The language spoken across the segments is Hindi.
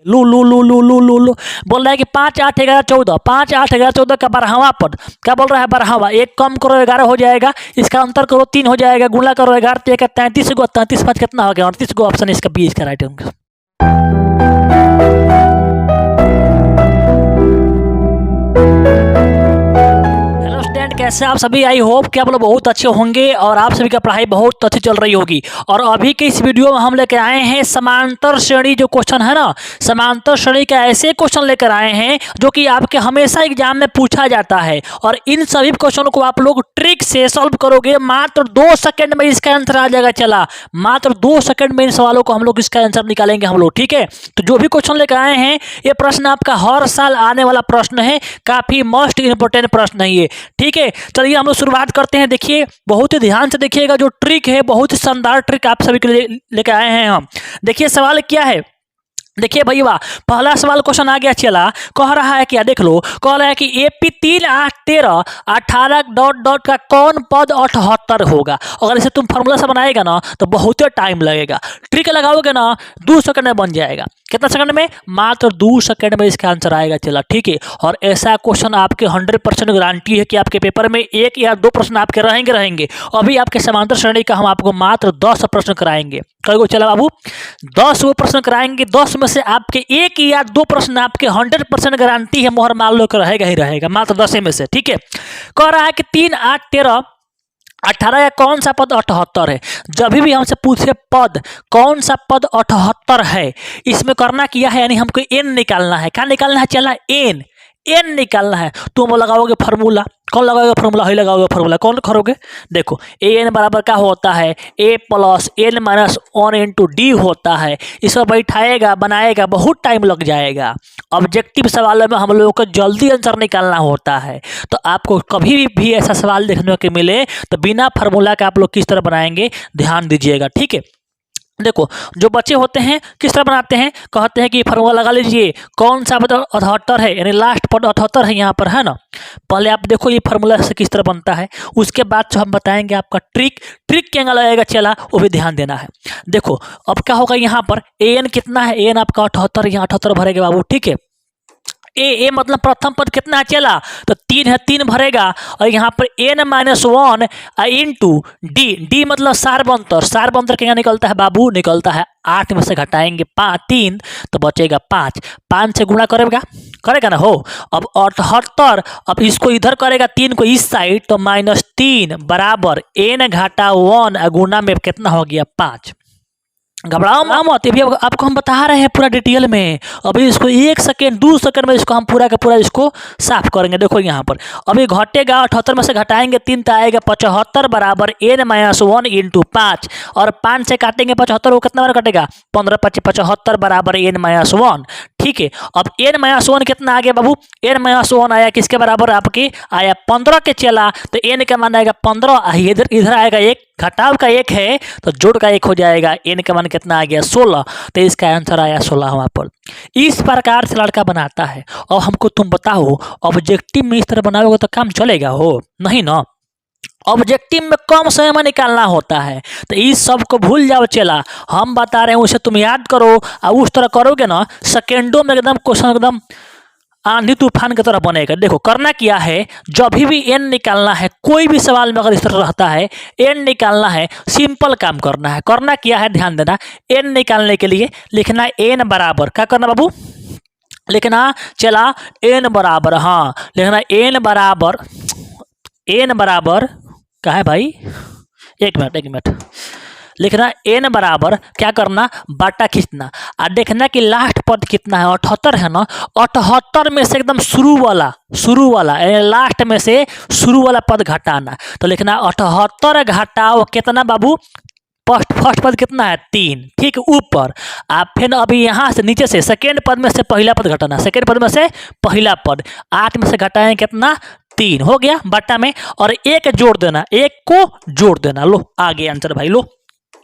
लू लू लू लू लू लू लू बोल रहा है कि 5 8 11 14, 5 8 11 14 का 12वां पद क्या बोल रहा है 12वां, एक कम करो 11 हो जाएगा, इसका अंतर करो 3 हो जाएगा, गुणा करो 11 3 का 33 गो, 33 5 कितना हो गया 38 गो, ऑप्शन इसका बी इसका राइट होगा। कैसे आप सभी, आई होप कि आप लोग बहुत अच्छे होंगे और आप सभी का पढ़ाई बहुत अच्छी चल रही होगी। और अभी के इस वीडियो में हम लेकर आए हैं समांतर श्रेणी जो क्वेश्चन है ना, समांतर श्रेणी का ऐसे क्वेश्चन लेकर आए हैं जो कि आपके हमेशा एग्जाम में पूछा जाता है। और इन सभी क्वेश्चन को आप लोग ट्रिक से सॉल्व करोगे, मात्र 2 सेकंड में इसका आंसर आ जाएगा। चला मात्र 2 सेकंड में इन सवालों को हम लोग इसका आंसर निकालेंगे हम लोग, ठीक है। तो जो भी क्वेश्चन लेकर आए हैं ये प्रश्न आपका हर साल आने वाला प्रश्न है, काफी मोस्ट इंपोर्टेंट प्रश्न है ये, ठीक है। चलिए हम लोग शुरुआत करते हैं। देखिए बहुत ही ध्यान से देखिएगा, जो ट्रिक है बहुत ही शानदार ट्रिक आप सभी के लिए लेकर आए हैं हम। देखिए सवाल क्या है, देखिए भैया पहला सवाल क्वेश्चन आ गया। चला कह रहा है क्या, देख लो, कह रहा है कि AP 3 8 13 18 डॉट डॉट का कौन पद 78 होगा। अगर इसे तुम फार्मूला से बनाएगा ना तो बहुत ही टाइम लगेगा, ट्रिक लगाओगे ना 2 सेकंड में बन जाएगा। कितना सेकंड में, मात्र 2 सेकंड में इसका आंसर आएगा। चला ठीक है। और ऐसा क्वेश्चन आपके 100% गारंटी है कि आपके पेपर में 1 या 2 प्रश्न आपके रहेंगे। अभी आपके समांतर श्रेणी का हम आपको मात्र 10 प्रश्न कराएंगे। कहोगे चला बाबू 10 वो प्रश्न कराएंगे, 10 में से आपके 1 या 2 प्रश्न आपके 100% गारंटी है, मोहर मान लो रहेगा ही रहेगा, मात्र 10 में से, ठीक है। कह रहा है कि 3 8 13 18 का कौन सा पद 78 है। जब भी हमसे पूछे पद कौन सा पद 78 है, इसमें करना क्या है, यानी हमको n निकालना है। क्या निकालना है, चला n निकालना है। तुम लगाओगे फार्मूला, कौन लगाओगे फार्मूला, ही लगाओगे फार्मूला, कौन करोगे, देखो an बराबर क्या होता है, a plus n minus 1 into D होता है। इसको बैठाएगा बनाएगा बहुत टाइम लग जाएगा। ऑब्जेक्टिव सवाल में हम लोगों को जल्दी आंसर निकालना होता है, तो आपको कभी भी ऐसा सवाल देखने को मिले तो बिना फार्मूला का आप लोग किस तरह बनाएंगे ध्यान दीजिएगा, ठीक है। देखो जो बच्चे होते हैं किस तरह बनाते हैं, कहते हैं कि फार्मूला लगा लीजिए, कौन सा पद 78 है, यानी लास्ट पद 78 है यहाँ पर, है ना। पहले आप देखो ये फार्मूला से किस तरह बनता है, उसके बाद जो हम बताएंगे आपका ट्रिक के अंगल लगेगा, चला वो भी ध्यान देना है। देखो अब क्या होगा, यहाँ पर an कितना है, an आपका 78, यहाँ 78 भरेगा बाबू, ठीक है। ए मतलब प्रथम पद कितना है, चला तो 3 है, 3 भरेगा। और यहाँ पर n माइनस 1 इंटू डी मतलब सारबंतर क्या निकलता है बाबू, निकलता है 8 में से घटाएंगे 3 तो बचेगा 5 से गुणा करेगा ना हो। अब 78, अब इसको इधर करेगा 3 को इस साइड, तो -3 बराबर n घटा 1 गुना में कितना हो गया 5। घबराओ मत, अभी आपको हम बता रहे हैं पूरा डिटेल में। अभी इसको 1 सेकेंड 2 सेकेंड में इसको हम पूरा का पूरा इसको साफ करेंगे। देखो यहाँ पर अभी घटेगा 78 में से घटाएंगे 3 तो आएगा 75 बराबर n माइनस 1 इंटू 5, और 5 से काटेंगे 75, वो कितना बार कटेगा 15 5 75 बराबर n माइनस 1, ठीक है। अब n माइनस 1 कितना आ गया बाबू, n माइनस 1 आया किसके बराबर, आपके आया 15 के। चला तो n का मान आएगा 15, इधर आएगा 1, घटाव का 1 है तो जोड़ का 1 हो जाएगा, n का मान कितना आ गया 16, तो इसका आंसर आया 16 वहां पर। इस प्रकार से लड़का बनाता है। और हमको तुम बताओ ऑब्जेक्टिव में इस तरह बनाओगे तो काम चलेगा हो, नहीं ना। ऑब्जेक्टिव में कम समय में निकालना होता है, तो इस सब को भूल जाओ। चला हम बता रहे हैं उसे तुम याद करो, और उस तरह करोगे ना सेकेंडों में एकदम क्वेश्चन एकदम आंधी तूफान की तरह बनेगा। देखो करना क्या है, जब भी n निकालना है, कोई भी सवाल में अगर इस तरह रहता है n निकालना है, सिंपल काम करना है। करना क्या है ध्यान देना, n निकालने के लिए लिखना n बराबर, क्या करना बाबू, लिखना चला n बराबर, हाँ लिखना n बराबर क्या है भाई, एक मिनट लिखना n बराबर क्या करना, बाटा खींचना, और देखना कि लास्ट पद कितना है, 78 है ना। 78 में से एकदम शुरू वाला लास्ट में से शुरू वाला पद घटाना, तो लिखना 78 घटाओ कितना बाबू, फर्स्ट पद कितना है 3, ठीक ऊपर। आप फिर अभी यहाँ से नीचे से सेकेंड पद में से पहला पद घटाना, सेकेंड पद में से पहला पद, 8 में से घटाएं कितना 3 हो गया बट्टा में, और 1 जोड़ देना, 1 को जोड़ देना। लो आ गया आंसर भाई, लो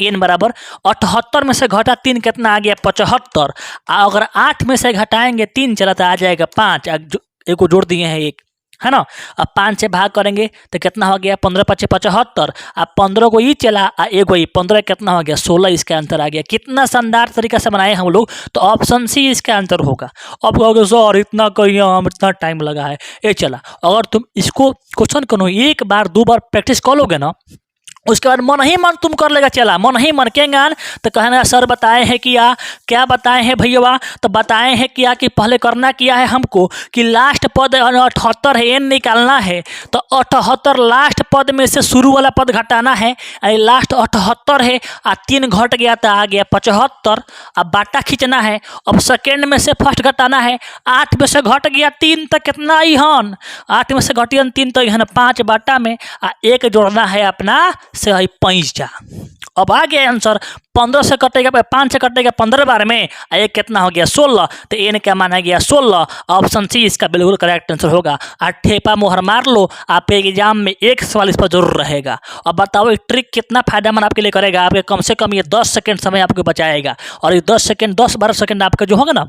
n बराबर 78 में से घटा 3 कितना आ गया 75, अगर 8 में से घटाएंगे 3 चला तो आ जाएगा 5, एक को जोड़ दिए हैं 1, है ना। अब 5 से भाग करेंगे तो कितना हो गया, 15 5 75। अब 15 को ही चला एक वही 15 कितना हो गया 16, इसका आंसर आ गया। कितना शानदार तरीका से बनाए हम लोग, तो ऑप्शन सी इसका आंसर होगा। अब कहोगे सर इतना कहिए हम, इतना टाइम लगा है, ये चला। अगर तुम इसको क्वेश्चन को एक बार 2 बार प्रैक्टिस कर लोगे ना, उसके बाद मन ही मन तुम कर लेगा। चला मन ही मन के गान तो कहना सर बताए हैं किया, क्या बताए हैं भैया, तो बताए हैं किया कि पहले करना क्या है हमको कि लास्ट पद 78 है, एन निकालना है। तो 78 लास्ट पद में से शुरू वाला पद घटाना है। लास्ट 78 है, 3 घट गया तो आ गया 75। अब बाटा खींचना है। अब सेकेंड में से फर्स्ट घटाना है। 8 में से घट गया 3 तो कितना ही हन, 8 में से घटियन 3 तो यहाँ 5 बाटा में 1 जोड़ना है अपना से 5 जा। अब आ गया आंसर 15 से कटेगा 5 से कटेगा 15 बार में, ये कितना हो गया 16। तो एन क्या माना गया 16। ऑप्शन सी इसका बिल्कुल करेक्ट आंसर होगा। ठेपा मोहर मार लो, आप एग्जाम में एक सवाल इस पर जरूर रहेगा। अब बताओ एक ट्रिक कितना फायदेमंद आपके लिए करेगा। आपके कम से कम ये 10 सेकंड समय आपको बचाएगा, और ये 10 सेकंड 10-12 सेकंड आपका जो होगा ना,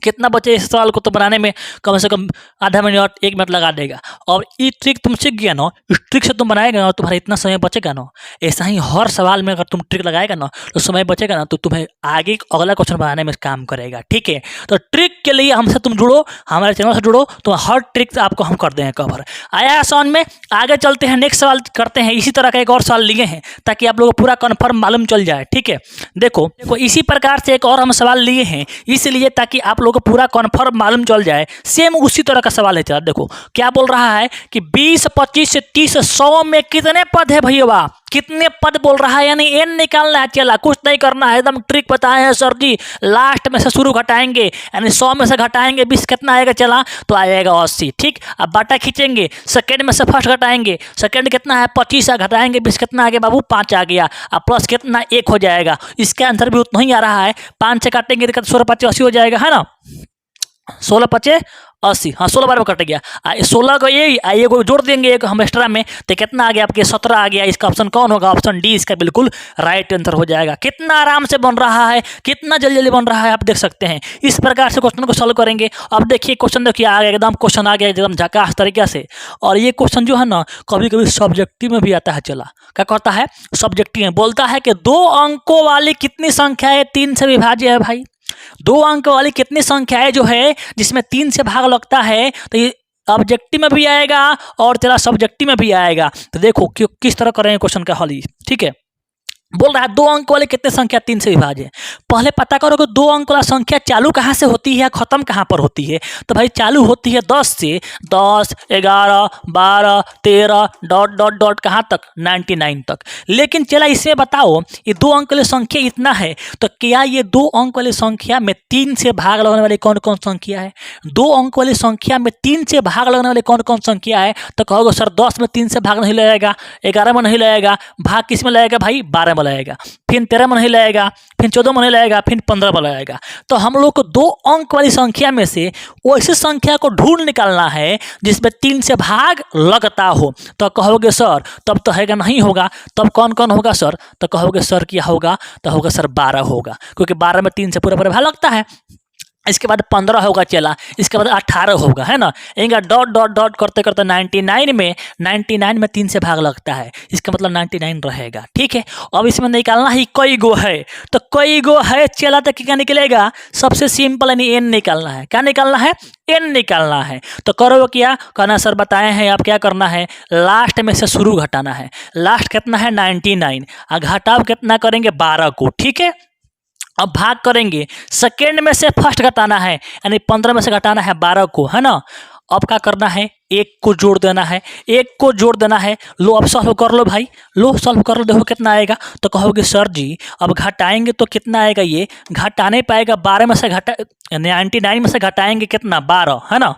कितना बचे इस सवाल को तो बनाने में कम से कम आधा मिनट 1 मिनट लगा देगा। और ये ट्रिक तुम सीख गया ना, इस ट्रिक से तुम बनाएगा ना, तुम्हारा इतना समय बचेगा ना। ऐसा ही हर सवाल में अगर तुम ट्रिक लगाएगा ना तो समय बचेगा ना, तो तुम्हें आगे अगला क्वेश्चन बनाने में काम करेगा। ठीक है, तो ट्रिक के लिए हमसे तुम जुड़ो, हमारे चैनल से जुड़ो, तो हर ट्रिक आपको हम कर देंगे कवर। आया आसान में, आगे चलते हैं, नेक्स्ट सवाल करते हैं। इसी तरह का एक और सवाल लिए हैं ताकि आप लोगों को पूरा कन्फर्म मालूम चल जाए। ठीक है, देखो इसी प्रकार से एक और हम सवाल लिए हैं इसलिए ताकि आप लोगों को पूरा कन्फर्म मालूम चल जाए। सेम उसी तरह का सवाल है। चला देखो क्या बोल रहा है कि 20 25 30 100 में कितने पद है भैया, कितने पद बोल रहा है, यानी एन निकालना है। चला कुछ नहीं करना है, एकदम ट्रिक बताए हैं सर जी। लास्ट में से शुरू घटाएंगे, यानी 100 में से घटाएंगे 20 कितना आएगा, चला तो आएगा 80। ठीक, अब बाटा खींचेंगे, सेकंड में से फर्स्ट घटाएंगे, सेकंड कितना है 25 घटाएंगे 20 कितना आ गया बाबू 5 आ गया। अब प्लस कितना 1 हो जाएगा। इसका आंसर भी उतना ही आ रहा है। 5 से काटेंगे तो 16 5 80 हो जाएगा, है ना। 16 5 80, हाँ 16 बार में कट गया। 16 को ये को जोड़ देंगे एक हम एक्स्ट्रा में, तो कितना आ गया आपके 17 आ गया। इसका ऑप्शन कौन होगा, ऑप्शन डी इसका बिल्कुल राइट आंसर हो जाएगा। कितना आराम से बन रहा है, कितना जल्दी जल्दी बन रहा है, आप देख सकते हैं। इस प्रकार से क्वेश्चन को सॉल्व करेंगे। अब देखिए क्वेश्चन देखिए आ गया, एकदम क्वेश्चन आ गया एकदम झकास तरीके से। और ये क्वेश्चन जो है ना कभी कभी सब्जेक्टिव में भी आता है। चला क्या करता है, सब्जेक्टिव में बोलता है कि 2 अंकों वाली कितनी संख्या है 3 से विभाज्य है। भाई 2 अंक वाली कितनी संख्या है जो है जिसमें 3 से भाग लगता है, तो ये ऑब्जेक्टिव में भी आएगा और तेरा सब्जेक्टिव में भी आएगा। तो देखो किस तरह करेंगे क्वेश्चन का हल। ठीक है, बोल रहा है 2 अंक वाले कितने संख्या 3 से विभाज्य है। पहले पता करो कि 2 अंक वाला संख्या चालू कहाँ से होती है, खत्म कहाँ पर होती है। तो भाई चालू होती है 10 से, 10 11 12 13 डॉट डॉट डॉट कहाँ तक 99 तक। लेकिन चला इससे बताओ ये 2 अंक वाली संख्या इतना है, तो क्या ये 2 अंक वाली संख्या में 3 से भाग लगने वाली कौन कौन संख्या है। 2 अंक वाली संख्या में 3 से भाग लगने वाली कौन कौन संख्या है। तो कहोगे सर 10 में 3 से भाग नहीं लगेगा, 11 में नहीं लगेगा, भाग किस में लगेगा भाई 12 में लगेगा, फिर 13 में नहीं लगेगा, फिर 14 में नहीं लगेगा, फिर 15 में लगेगा। तो हम लोग को 2 अंक वाली संख्या में से वैसी संख्या को ढूंढ निकालना है जिसमें 3 से भाग लगता हो। तो कहोगे सर तब तो हैगा नहीं होगा, तब कौन कौन होगा सर। तो कहोगे सर क्या होगा, तो होगा सर 12 होगा, क्योंकि 12 में 3 से पूरा पूरा भाग लगता है। इसके बाद 15 होगा, चला इसके बाद 18 होगा, है ना। इनका डॉट डॉट डॉट करते करते 99 में 3 से भाग लगता है, इसका मतलब 99 रहेगा। ठीक है, अब इसमें निकालना ही कई गो है, तो कई गो है चला तो क्या निकलेगा, सबसे सिंपल यानी एन निकालना है। क्या निकालना है, एन निकालना है। तो करो क्या कहना सर बताए हैं आप, क्या करना है लास्ट में से शुरू घटाना है। लास्ट कितना है 99, घटाव कितना करेंगे 12 को। ठीक है, अब भाग करेंगे, सेकेंड में से फर्स्ट घटाना है, यानी 15 में से घटाना है 12 को, है ना। अब क्या करना है, 1 को जोड़ देना है, 1 को जोड़ देना है। लो अब सॉल्व कर लो भाई, लो सॉल्व कर लो, देखो कितना आएगा। तो कहोगे सर जी अब घटाएंगे तो कितना आएगा, ये घटा नहीं पाएगा। 12 में से 99 में से घटाएंगे कितना 12, है ना।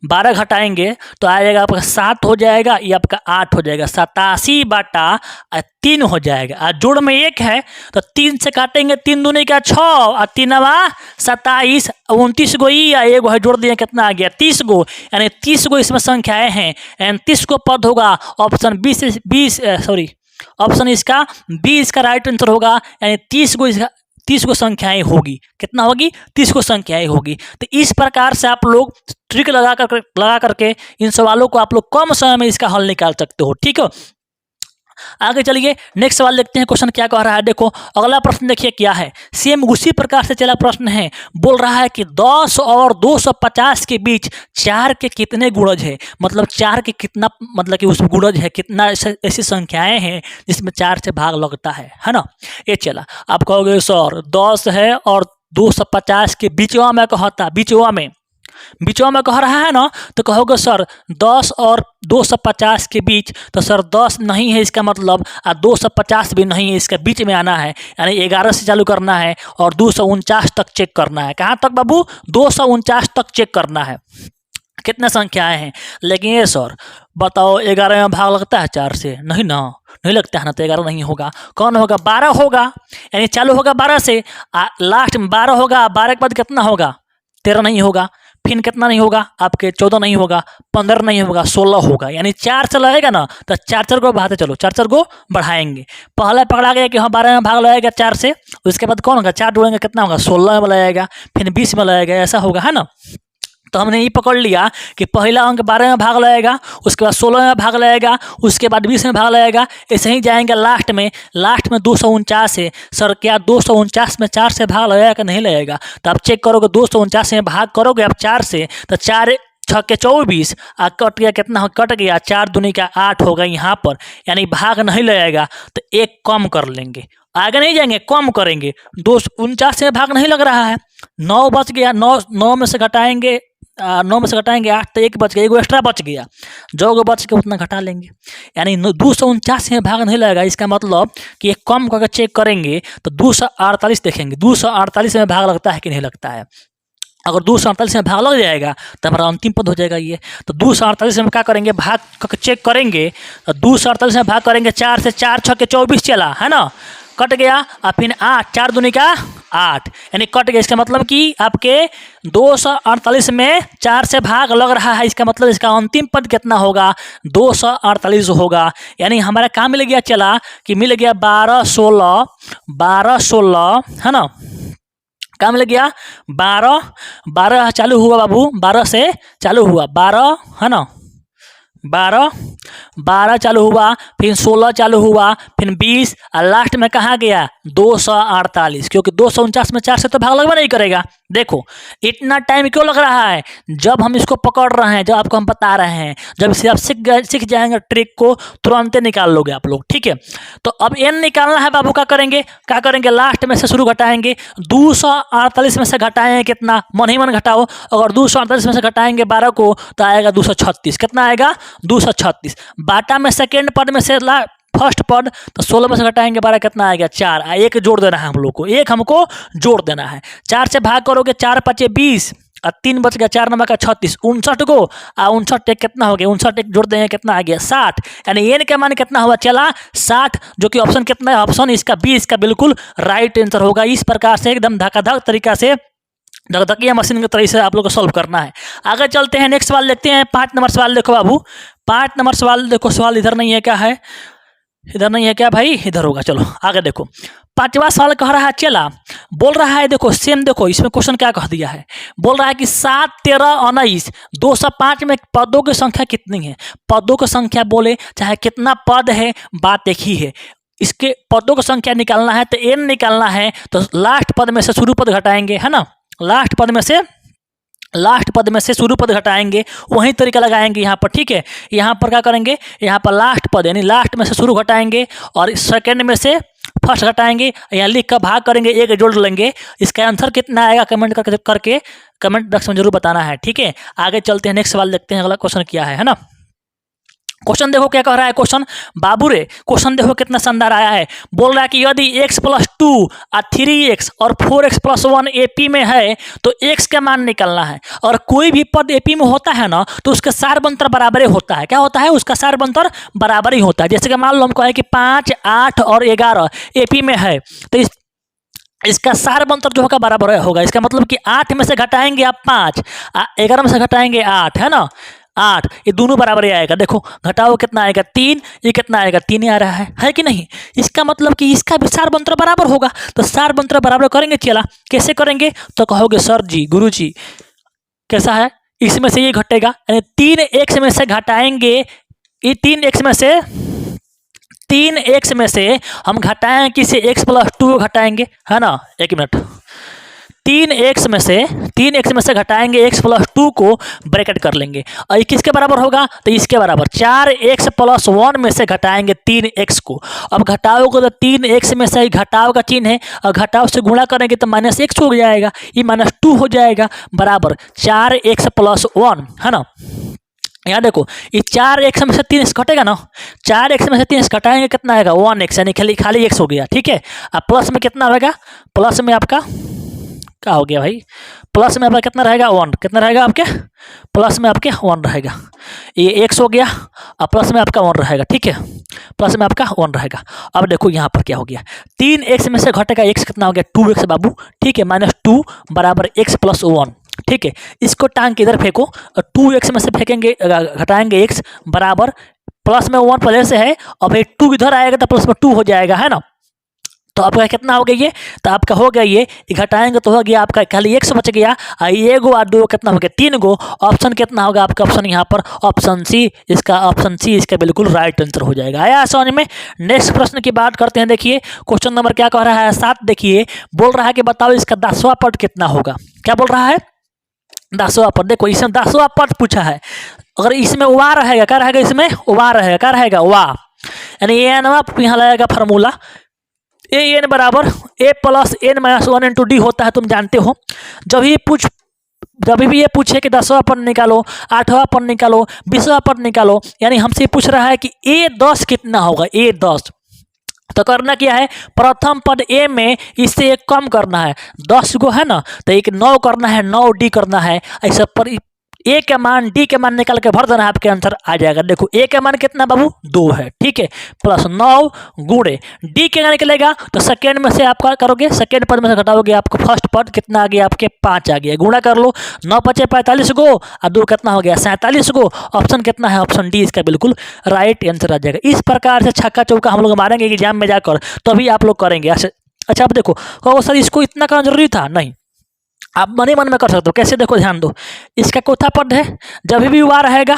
12 घटाएंगे तो आएगा आपका 7 हो जाएगा, ये आपका 8 हो जाएगा। 87 बटा 3 हो जाएगा। और जोड़ में 1 है तो 3 से काटेंगे, 3 दूनी का 6 और 3 27 29 गो ही एक है, जोड़ दिए कितना आ गया 30 गो, यानी 30 गो इसमें संख्याएं हैं, यानी 30 को पद होगा। ऑप्शन 20 ऑप्शन इसका बी इसका राइट आंसर होगा, यानी 30 गो इसका 30 को संख्याएं होगी। कितना होगी? 30 को संख्याएं होगी। तो इस प्रकार से आप लोग ट्रिक लगा करके इन सवालों को आप लोग कम समय में इसका हल निकाल सकते हो। ठीक है, आगे चलिए नेक्स्ट सवाल देखते हैं। क्वेश्चन क्या कह रहा है, देखो अगला प्रश्न देखिए क्या है। सेम उसी प्रकार से चला प्रश्न है, बोल रहा है कि 10 और 250 के बीच 4 के कितने गुणज है। मतलब 4 के कितना, मतलब कि उस गुणज है कितना, ऐसी संख्याएं हैं जिसमें 4 से भाग लगता है ना। ये चला, आप कहोगे सर 10 है और 250 के बीचवा में कहता, बीचवा में कह रहा है ना, तो कहोगे सर 10 और 250 के बीच, तो सर 10 नहीं है इसका मतलब, और 250 भी नहीं है, इसका बीच में आना है, यानी 11 से चालू करना है और 249 तक चेक करना है। कहाँ तक बाबू? 249 तक चेक करना है। कितने संख्याएं हैं? लेकिन ये सर बताओ 11 में भाग लगता है 4 से? नहीं ना, नहीं लगता है ना, तो 11 नहीं होगा। कौन होगा? 12 होगा, यानी चालू होगा 12 से, लास्ट में 12 होगा, 12 के बाद कितना होगा? 13 नहीं होगा, फिर कितना नहीं होगा आपके? 14 नहीं होगा, 15 नहीं होगा, 16 होगा। यानी 4 से लगेगा ना, तो 4 को बढ़ाते चलो, 4 को बढ़ाएंगे। पहला पकड़ा गया कि हाँ 12 में भाग लगेगा 4 से, उसके बाद कौन होगा? 4 जोड़ेंगे कितना होगा? 16 में लगेगा, फिर 20 में लगेगा, ऐसा होगा, है ना। तो हमने ये पकड़ लिया कि पहला अंक 12 में भाग लगेगा, उसके बाद 16 में भाग लगेगा, उसके बाद 20 में भाग लगेगा, ऐसे ही जाएंगे लास्ट में 249 है। सर क्या 249 में 4 से भाग लगेगा कि नहीं लगेगा? तो आप चेक करोगे, 249 में भाग करोगे आप 4 से, तो 4 6 के 24, कट गया कितना? कट गया 4 दूनी का 8 होगा यहाँ पर, यानी भाग नहीं लगेगा, तो एक कम कर लेंगे, आगे नहीं जाएंगे, कम करेंगे। 249 में भाग नहीं लग रहा है, 9 बच गया, 9 में से घटाएंगे 9 में से घटाएंगे 8, तो 1 बच गया, 1 एक्स्ट्रा बच गया, जो बच के उतना घटा लेंगे। यानी 249 में भाग नहीं लगेगा, इसका मतलब कि एक कम करके चेक करेंगे तो 248 देखेंगे, 248 में भाग लगता है कि नहीं लगता है। अगर 248 में भाग लग जाएगा तो हमारा अंतिम पद हो जाएगा ये। तो 248 में क्या करेंगे? भाग करके चेक करेंगे, तो 248 में भाग करेंगे 4 से, 4 6 के 24 चला, है ना, कट गया, और फिर 8, 4 दूनी का 8, यानी कट गया। इसका मतलब कि आपके 248 में 4 से भाग लग रहा है, इसका मतलब इसका अंतिम पद कितना होगा? 248 होगा। यानी हमारा काम मिल गया, चला कि मिल गया 12 16, है ना। क्या मिल गया? 12 चालू हुआ बाबू, 12 से चालू हुआ, 12 है ना, 12 चालू हुआ, फिर 16 चालू हुआ, फिर 20, और लास्ट में कहाँ गया? 248, क्योंकि 249 में 4 से तो भाग लगवा नहीं करेगा। देखो इतना टाइम क्यों लग रहा है? जब हम इसको पकड़ रहे हैं, जब आपको हम बता रहे हैं, जब इसे आप सीख जाएंगे ट्रिक को, तुरंत निकाल लोगे आप लोग। ठीक है, तो अब एन निकालना है बाबू, क्या करेंगे? लास्ट में से शुरू घटाएंगे, 248 में से घटाएंगे कितना? मन ही मन घटाओ। अगर 248 में से घटाएंगे 12 को, तो आएगा 236। कितना आएगा? 236। बाटा में सेकेंड पद में से फर्स्ट पद, तो 16 में से घटाएंगे 12, कितना आएगा? 4। एक जोड़ देना है हम लोग को, एक हमको जोड़ देना है। 4 से भाग करोगे, 4 5 20, और 3 बच गया, 4 नंबर का 36, 59 को, 59 कितना हो गया? 59 जोड़ देंगे, कितना आ गया? 60। यानी एन का मान कितना हुआ? चला 60, जो कि ऑप्शन कितना है? ऑप्शन इसका बी इसका बिल्कुल राइट आंसर होगा। इस प्रकार से एकदम धकाधक तरीका से, धकधकिया मशीन के तरीके से आप लोग को सॉल्व करना है। आगे चलते हैं, नेक्स्ट सवाल देखते हैं। 5 नंबर सवाल देखो बाबू, 5 नंबर सवाल देखो। सवाल इधर नहीं है, क्या है? इधर नहीं है क्या भाई? इधर होगा। चलो आगे देखो, 5वां सवाल कह रहा है, चला बोल रहा है, देखो सेम, देखो इसमें क्वेश्चन क्या कह दिया है। बोल रहा है कि 7 13 19 205 में पदों की संख्या कितनी है? पदों की संख्या बोले चाहे कितना पद है, बात एक ही है। इसके पदों की संख्या निकालना है तो एन निकालना है, तो लास्ट पद में से शुरू पद घटाएंगे, है ना। लास्ट पद में से शुरू पद घटाएंगे, वही तरीका लगाएंगे यहाँ पर। ठीक है, यहाँ पर क्या करेंगे? यहाँ पर लास्ट पद यानी लास्ट में से शुरू घटाएंगे और सेकंड में से फर्स्ट घटाएंगे, यहाँ लिख कर भाग करेंगे, एक जोड़ लेंगे। इसका आंसर कितना आएगा कमेंट करके कमेंट बॉक्स में जरूर बताना है। ठीक है, आगे चलते हैं, नेक्स्ट सवाल देखते हैं, अगला क्वेश्चन क्या है ना। क्वेश्चन देखो क्या कह रहा है। क्वेश्चन बाबू रे, क्वेश्चन देखो कितना शानदार आया है। बोल रहा है कि यदि x + 2 और 3x और 4x + 1 एपी में है तो x का मान निकालना है। और कोई भी पद एपी में होता है ना, तो उसका सार बंतर बराबर ही होता है। क्या होता है? उसका सार बंतर बराबर ही होता है। जैसे कि मान लो हमको है कि 5 8 और 11 एपी में है, तो इसका सार बंतर जो होगा बराबर होगा। इसका मतलब कि 8 में से घटाएंगे आप 5, 11 में से घटाएंगे 8, है ना। 8, ये दोनों बराबर ही आएगा। देखो घटाओ कितना आएगा 3, ये कितना आएगा 3 ही आ रहा है कि नहीं। इसका मतलब कि इसका भी सारबंत्र बराबर होगा। तो सारबंत्र बराबर करेंगे चला, कैसे करेंगे तो कहोगे सर जी गुरु जी कैसा है, इसमें से ये घटेगा, यानी 3x में से घटाएंगे, ये 3x में से 3x में से हम घटाएंगे किसे x + 2 घटाएंगे, है ना। 1 मिनट, 3x में से घटाएंगे x + 2 को ब्रैकेट कर लेंगे और ये किसके बराबर होगा तो इसके बराबर 4x + 1 में से घटाएंगे 3x को। अब घटाओगे तो 3x में से घटाव का चिन्ह है और घटाव से गुणा करेंगे तो -x हो जाएगा, ये -2 हो जाएगा बराबर 4x + 1, है ना। यहाँ देखो ये 4x में से 3x घटेगा ना, 4x में से 3x घटाएंगे कितना आएगा 1x, यानी खाली x हो गया, ठीक है। अब प्लस में कितना रहेगा, प्लस में आपका क्या हो गया भाई, प्लस में आपका कितना रहेगा 1, कितना रहेगा आपके प्लस में आपके 1 रहेगा, ये x हो गया और प्लस में आपका 1 रहेगा, ठीक है, प्लस में आपका 1 रहेगा। अब देखो यहाँ पर क्या हो गया, 3x में से घटेगा x कितना हो गया 2x बाबू, ठीक है, -2 बराबर x + 1, ठीक है। इसको टांग के इधर फेंको और 2x में से फेंकेंगे घटाएंगे x बराबर प्लस में 1 पहले से है और फिर 2 इधर आएगा तो प्लस में 2 हो जाएगा, है ना। तो आपका कितना हो गया ये, तो आपका हो गया ये घटाएंगे तो हो गया आपका खाली x बच गया, ये गो और 2 कितना हो गया 3 गो। ऑप्शन कितना होगा आपका, ऑप्शन यहाँ पर ऑप्शन सी, ऑप्शन सी इसका बिल्कुल राइट आंसर हो जाएगा। आया समझ में। नेक्स्ट प्रश्न की बात करते हैं। देखिए क्वेश्चन नंबर क्या कह रहा है 7, देखिए बोल रहा है कि बताओ इसका 10वां पद कितना होगा। क्या बोल रहा है 10वां पद। देखो इसमें 10वां पद पूछा है, अगर इसमें वा रहेगा क्या रहेगा, इसमें वा रहेगा क्या रहेगा वा, यानी ये ना यहाँ लगेगा फार्मूला an बराबर a + n - 1 × d होता है, तुम जानते हो। जब भी ये पूछे कि 10वां पद निकालो, 8वां पद निकालो, 20वां पद निकालो, यानी हमसे पूछ रहा है कि a10 कितना होगा, a10। तो करना क्या है, प्रथम पद a में इससे एक कम करना है, 10 गो है ना, तो एक 9 करना है, 9d करना है, ऐसा पर a का मान d के मान निकाल के भर देना है, आपके आंसर आ जाएगा। देखो a का मान कितना बाबू 2 है, ठीक है, प्लस 9 गुणे d के मान निकलेगा तो सेकेंड में से आपका करोगे, सेकेंड पद में से घटाओगे आपको फर्स्ट पद कितना आ गया आपके 5 आ गया, गुणा कर लो, 9 × 5 = 45 गो और 2 कितना हो गया 47 गो। ऑप्शन कितना है, ऑप्शन डी इसका बिल्कुल राइट आंसर आ जाएगा। इस प्रकार से छक्का चौका हम लोग मारेंगे एग्जाम में जाकर, तभी आप लोग करेंगे। अच्छा अब देखो कहो सर इसको इतना करना जरूरी था, नहीं, आप मन मन में कर सकते हो। कैसे, देखो ध्यान दो, इसका चौथा पद है, जब भी वा रहेगा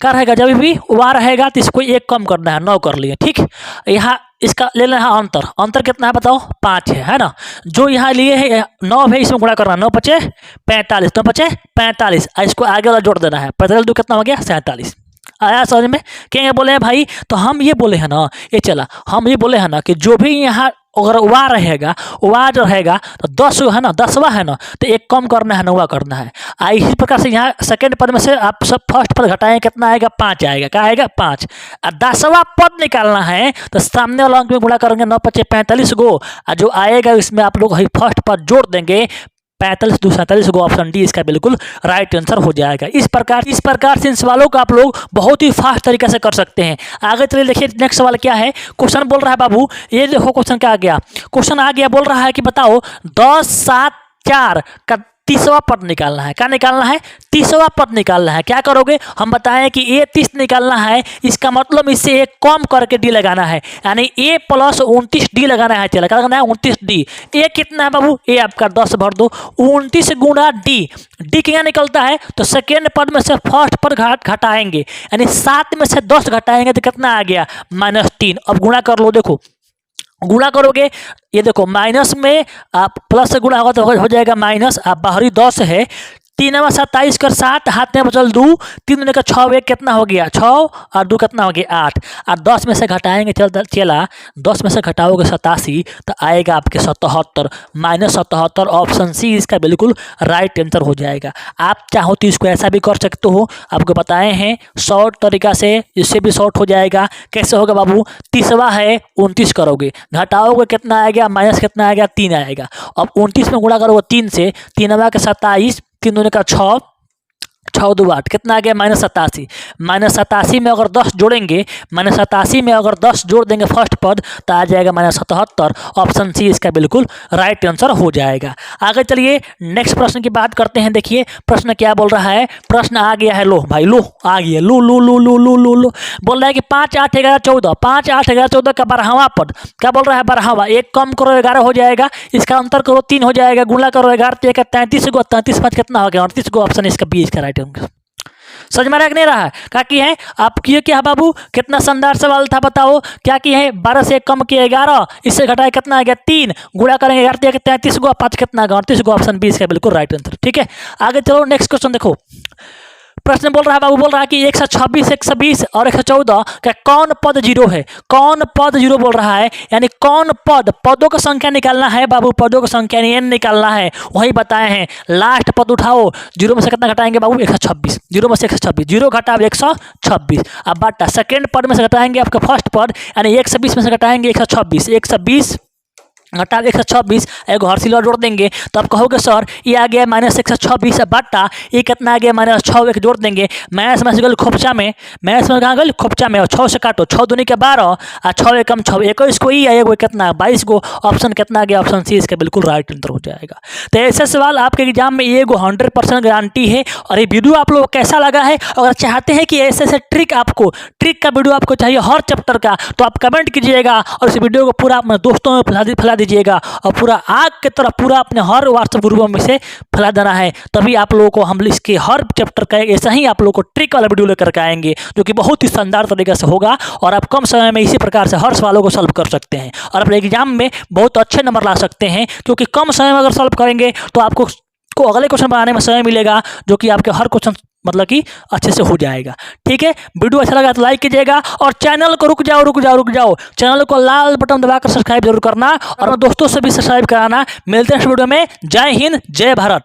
क्या रहेगा, जब भी वा रहेगा तो इसको एक कम करना है, 9 कर लिए, ठीक। यहाँ इसका ले लेना है अंतर, अंतर कितना है बताओ 5 है ना। जो यहाँ लिए है 9 है, इसमें गुणा करना, 9 × 5 = 45, 9 × 5 = 45, इसको आगे वाला जोड़ देना है, 45 2 कितना हो गया 47। आया समझ में। क्या बोले हैं भाई, तो हम ये बोले हैं ना, ये चला हम ये बोले हैं ना कि जो भी यहाँ अगर वा रहेगा, वा जो रहेगा तो 10 है ना, 10वां है ना, तो एक कम करना है, 9वां करना है। इसी प्रकार से यहाँ सेकेंड पद में से आप सब फर्स्ट पद घटाएं कितना आएगा 5 आएगा, क्या आएगा 5। और 10वां पद निकालना है तो सामने वाला अंक में गुणा करेंगे, 9 × 5 = 45 गो, और जो आएगा इसमें आप लोग फर्स्ट पद जोड़ देंगे, 45 2 47 गो। ऑप्शन डी इसका बिल्कुल राइट आंसर हो जाएगा। इस प्रकार से इन सवालों को आप लोग बहुत ही फास्ट तरीके से कर सकते हैं। आगे चलिए देखिए नेक्स्ट सवाल क्या है। क्वेश्चन बोल रहा है बाबू, ये देखो क्वेश्चन क्या आ गया, क्वेश्चन आ गया बोल रहा है कि बताओ 10 7 4 का 30वां पद निकालना है। क्या निकालना है, 30वां पद निकालना है। क्या करोगे, हम बताएं कि a 30 निकालना है, इसका मतलब इससे एक कम करके d लगाना है, यानी a + 29d लगाना है। चला क्या लगाना है 29d। a कितना है बाबू, a आपका 10 भर दो, 29 गुणा d क्या निकलता है, तो सेकेंड पद में से फर्स्ट पद घटाएंगे, यानी 7 में से 10 घटाएंगे तो कितना आ गया -3। अब गुणा कर लो, देखो गुणा करोगे, ये देखो माइनस में आप प्लस से गुणा होगा तो हो जाएगा माइनस, आप बाहरी 10 है, 3 × 27 कर 7, हाथ में बचल 2, 3 × 6 1 कितना हो गया 6 और 2 कितना हो गया 8, और 10 में से घटाएंगे चला 10 में से घटाओगे 87 तो आएगा आपके 77 -77। ऑप्शन सी इसका बिल्कुल राइट आंसर हो जाएगा। आप चाहो तो इसको ऐसा भी कर सकते हो, आपको बताए हैं शॉर्ट तरीका से, इससे भी शॉर्ट हो जाएगा। कैसे होगा बाबू, 30वां है 29 करोगे, घटाओगे कितना आएगा माइनस कितना आएगा 3 आएगा। अब 29 में गुणा करोगे 3 से, 3वां के 27, 3 दूनी का 6, 6 2 8 कितना आ गया -87। -87 में अगर 10 जोड़ेंगे, -87 में अगर 10 जोड़ देंगे फर्स्ट पद तो आ जाएगा -77। ऑप्शन सी इसका बिल्कुल राइट आंसर हो जाएगा। आगे चलिए नेक्स्ट प्रश्न की बात करते हैं। देखिए प्रश्न क्या बोल रहा है, प्रश्न आ गया है, लो भाई लो आ गया, लो लो लो लो लो लो लो बोल रहा है कि 5 8 11 14, 5 8 11 14 का 12वां पद, क्या बोल रहा है 12वां, एक कम करो 11 हो जाएगा, इसका अंतर करो 3 हो जाएगा, गुणा करो 11 तो 33 गो, 33 5 कितना हो गया 38 गो। ऑप्शन इसका बी इसका राइट आंसर। समझ में नहीं रहा है क्या की है आप किए क्या बाबू, कितना शानदार सवाल था, बताओ क्या की है। 12 से कम किए 11, इससे घटाए कितना आ गया 3, गुणा करेंगे 11 के 33 गो, 5 कितना आ गया 38 गो। ऑप्शन बी इसका बिल्कुल राइट आंसर। ठीक है आगे चलो नेक्स्ट क्वेश्चन देखो। प्रश्न बोल रहा है बाबू, बोल रहा है कि 126 120 और 114 का कौन पद 0 है, कौन पद 0 बोल रहा है, यानी कौन पद, पदों का संख्या निकालना है बाबू, पदों का संख्या यानी n निकालना है, वही बताए हैं। लास्ट पद उठाओ, 0 में से कितना घटाएंगे बाबू 126, 0 में से 126, 0 घटाओ 126। अब बाटा सेकेंड पद में से घटाएंगे आपका फर्स्ट पद, यानी 120 में से घटाएंगे 126, 120 घटा 126, एगो हर्सिला जोड़ देंगे तो आप कहोगे सर ये आ गया -126 बट्टा ये कितना आ गया -6, एक जोड़ देंगे, मैथ में से गल खोपचा में, मैथ में कहाँ गल खोपचा में, और 6 से काटो, 6 दूनी के 12 और 6 एकम 6, 21 को ई एगो कितना 22 गो। ऑप्शन कितना आ गया, ऑप्शन सी इसका बिल्कुल राइट आंसर हो जाएगा। तो ऐसे सवाल आपके एग्जाम में ये 100% गारंटी है। और ये वीडियो आप लोगों को कैसा लगा है, अगर चाहते हैं कि ऐसे ऐसे ट्रिक ट्रिक का वीडियो आपको चाहिए हर चैप्टर का, तो आप कमेंट कीजिएगा और इस वीडियो को पूरा अपने दोस्तों में फैला दीजिएगा और पूरा आग की तरह पूरा अपने हर व्हाट्सएप ग्रुपों में से फैला देना है। तभी आप लोगों को हम इसके हर चैप्टर का ऐसा ही आप लोगों को ट्रिक वाला वीडियो लेकर के आएंगे जो कि बहुत ही शानदार तरीके से होगा और आप कम समय में इसी प्रकार से हर सवालों को सॉल्व कर सकते हैं और अपने एग्जाम में बहुत अच्छे नंबर ला सकते हैं। क्योंकि कम समय में अगर सॉल्व करेंगे तो आपको अगले क्वेश्चन बनाने में समय मिलेगा जो कि आपके हर क्वेश्चन मतलब कि अच्छे से हो जाएगा। ठीक है वीडियो अच्छा लगा तो लाइक कीजिएगा और चैनल को रुक जाओ चैनल को लाल बटन दबाकर सब्सक्राइब जरूर करना और दोस्तों से भी सब्सक्राइब कराना। मिलते हैं इस वीडियो में। जय हिंद जय भारत।